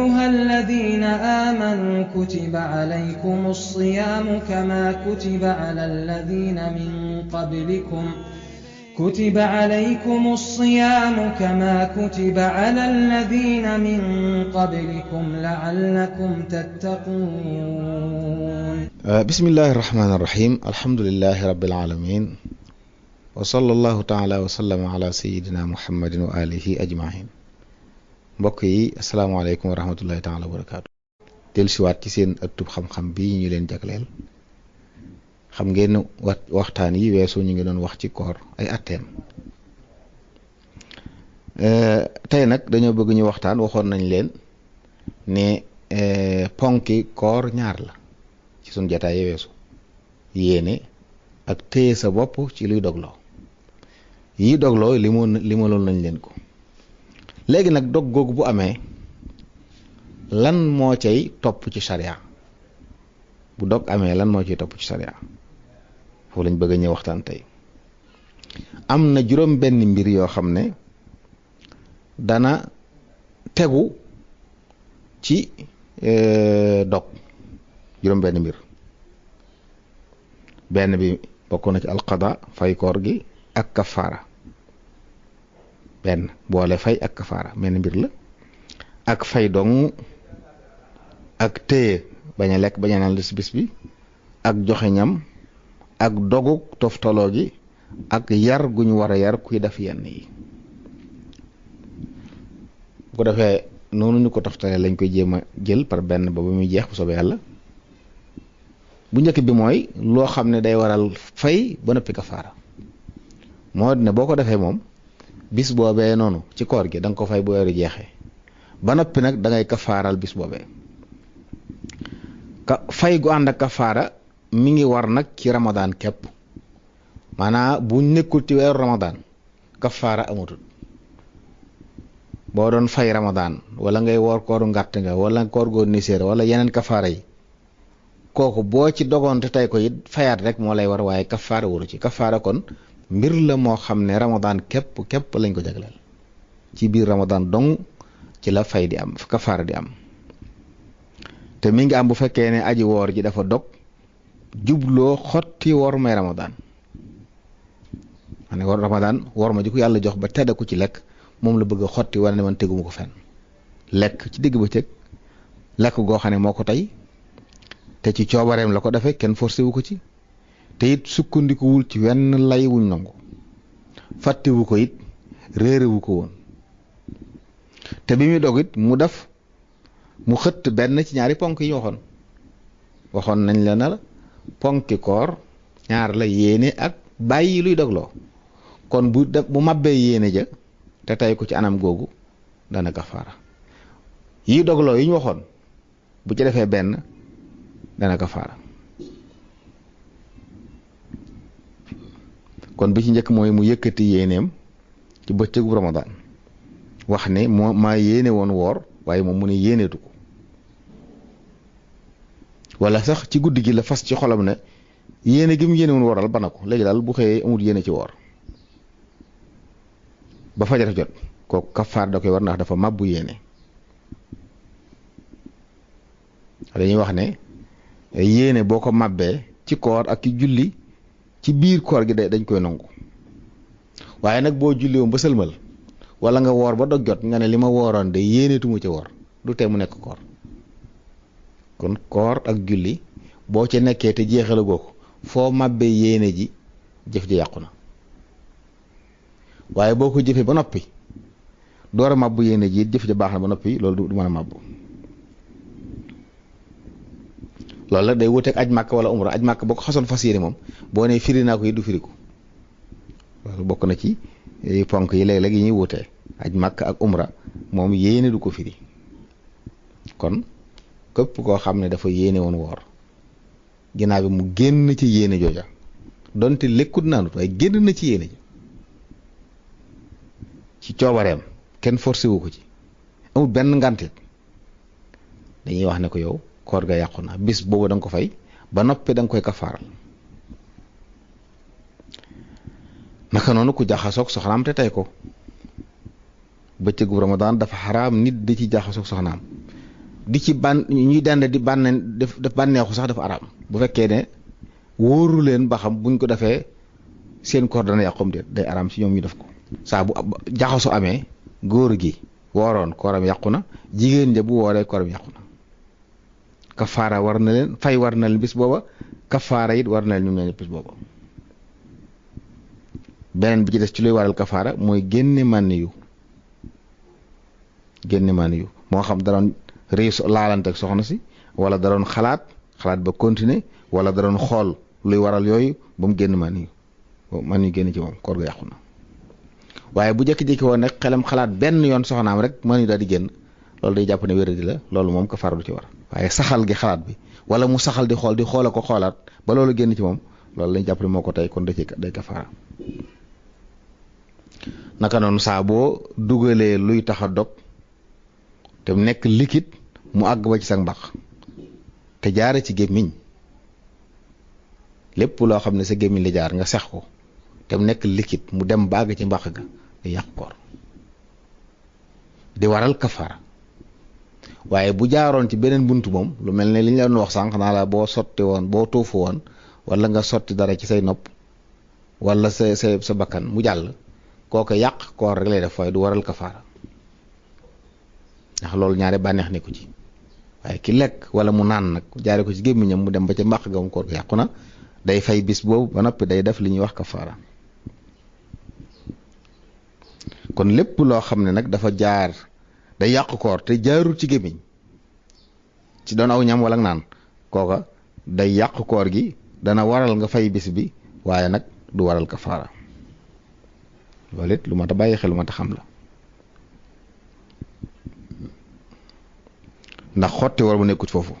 أيها الذين آمنوا كتب عليكم الصيام كما كتب على الذين من قبلكم لعلكم تتقون. بسم الله الرحمن الرحيم. الحمد لله رب العالمين وصلى الله تعالى وسلم على سيدنا محمد وآله أجمعين. mbokk yi asalaamaaleykum wa rahmatullahi taala wa barakaatu. dellusiwaat ci seen ëttub xam-xam bi ñu leen jagleel. xam ngeen waxtaan yi weesu ñu ngi doon wax ci koor ay atteem. tey nag dañoo bëgg ñu waxtaan, waxoon nañ leen ne ponki koor ñaar la ci sunu jataay yi weesu: yéene ak téye sa bopp ci luy dogloo. yi dogloo limaloon nañ leen ko. léegi nag dog googu bu amee lan moo cay topp ci sharia? bu dog amee lan moo cay topp ci sharia? foofu lañ bëgg a ñëw waxtaan tey. am na juróom benn mbir yoo xam ne dana tegu ci dog. juróom benn mbir. benn bi bokk na ci alqada, fay koor gi, ak kafaara. benn boole fay ak kafaara menn mbir la. ak fay dong, ak téye bañ a lekk bañ a naan bis bi, ak joxe ñam, ak dogu toftaloo gi, ak yar gu ñu war a yar kuy def yenn yi. bu ko defee noonu ñu ko toftalee lañ koy jéem a jël par benn ba muy jeex bu soobee yàlla. bu njëkk bi mooy loo xam ne day waral fay ba noppi kafaara. moo ne boo ko defee moom bis boobee noonu ci koor gi da nga ko fay bu weeru jeexee ba noppi nag da ngay kafaaral bis boobee. fay gu ànd ak kafaara mi ngi war nag ci ramadaan képp. maanaam bu nekkul ci weeru ramadaan kafaara amatul. boo doon fay ramadaan wala ngay woor kooru ngàtt nga wala koor goo niséer wala yeneen kafaara yi, kooku boo ci dogoonte tey ko it fayaat rek moo lay war, waaye kafaara waru ci. kafaara kon mbir la moo xam ne ramadaan képp lañ ko jagleel. ci biir ramadaan dong ci la fay di am, kafaara di am. te mi ngi am bu fekkee ne aji woor ji dafa dog jubloo xotti wor may ramadaan. ma ne war ramadaan wor ma ji ko yàlla jox ba tedda ko ci lekk moom la bëgg a xotti, wala ne man teguma ko fenn. lekk ci digg ba teg lekk goo xam ne moo ko tey te ci coobareem la ko defee, kenn forcé wu ko ci, te it sukkandikuwul ci wenn lay wuñ nangu, fàttewu ko it, réerewu ko woon. te bi muy dog it mu xëtt benn ci ñaari ponk yi ñu waxoon nañ la na la ponki koor ñaar la: yéene ak bàyyi luy dogloo. kon bu mabbee yéene ja te tey ko ci anam googu dana kafaara. yi dogloo yi ñu waxoon bu ci defee benn dana kafaara. kon bi ci njëkk mooy mu yëkkati yéeneem ci bëccëgu ramadaan, wax ne maa yéene woon woor, waaye moom mu ne yéeneetu ko. wala sax ci guddi gi la fas ci xolam ne yéene gi mu yéene woon wooral ba na ko, léegi daal bu xëyee amul yéene ci woor ba fajar jot, kooku kafaar da koy war ndax dafa màbbu yéene. dañuy wax ne yéene boo ko màbbee ci koor ak ci julli ci biir koor gi dañ koy nangu. waaye nag boo julli woon ba sëlmal wala nga woor ba dog jot nga ne li ma wooroon de yéeneetuma ci woor, du tee mu nekk koor. kon koor ak julli boo ci nekkee te jeexalagoo ko, foo màbbee yéene ji jëf ji yàqu na. waaye boo ko jëfee ba noppi door a màbbu yéene ji jëf ji baax na ba noppi, loolu du mën a màbbu. loolu la day wuteeg aj màkk wala umra. aj màkk boo ko xasoon fas yéene moom boo nee firi naa ko yi du firiku. loolu bokk na ci ponk yi léeg-léeg yi ñuy wutee. aj màkk ak umra moom yéene du ko firi. kon képp koo xam ne dafa yéene woon woor, ginnaaw bi mu génn ci yéene jooja, donte lekkut naanut waaye génn na ci yéene ji ci coobareem, kenn forcé wu ko ci, amul benn ngàntit, dañuy wax ne ko yow koor ga yàqu na. bis boobu da nga ko fay ba noppi da nga koy kafaaral. naka noonu ku jaxasoog soxnaam te tey ko bëccëgu Ramadan dafa xaraam nit di ci jaxasoog soxnaam di ci ñuy dend di def bànneexu sax dafa araam bu fekkee ne wóoru leen ba xam buñ ko defee seen koor dana yàqum déet day araam ci ñoom ñu def ko saa bu jaxasu amee góor gi wooroon kooram yàqu na jigéen ja bu wooree kooram yàqu na kafaara war na leen fay war na leen bis booba kafaara it war na leen ñoom ñoo bis booba beneen bi ci des ci luy waral kafaara mooy génne mànni yu moo xam da doon réuss laalante ak soxna si wala da doon xalaat ba continuer wala da doon xool luy waral yooyu ba mu génn mànni yu génn ci moom koor ga yàqu na waaye bu jékki-jékki woon nag xelam xalaat benn yoon soxnaam rek mànni yu daal di génn loolu day jàpp ne wéradi la loolu moom kafaara du ci war waaye saxal gi xalaat bi wala mu saxal di xoola ko xoolaat ba loolu génn ci moom loolu lañ jàpp ne moo ko tey kon day kafaara naka noonu saa boo dugalee luy tax a dog te mu nekk liquide mu àgg ba ci sa mbaq te jaare ci gémmiñ lépp loo xam ne sa gémmiñ la jaar nga sex ko te mu nekk liquide mu dem ba àgg ci mbaq ga day yàq koor di waral kafaara waaye bu jaaroon ci beneen buntu moom lu mel ne li ñu la doon wax sànq naa la boo sotti woon boo tuufu woon wala nga sotti dara ci say nopp wala sa bakkan mu jàll kooku yàq koor rek lay def waaye du waral kafaara ndax loolu ñaare bànneex nekku ci waaye ki lekk wala mu naan nag jaare ko ci gémmiñam mu dem ba ca mbàq ga mu koor ga yàqu na day fay bis boobu ba noppi day def li ñuy wax kafaara kon lépp loo xam ne nag dafa jaar day yàq koor te jaarul ci gémmiñ ci doon aw ñam wala naan kooka day yàq koor gi dana waral nga fay bis bi waaye nag du waral kafaara loolu it lu mat a bàyyi xel lu mat a xam la ndax xotti war bu nekkut foofu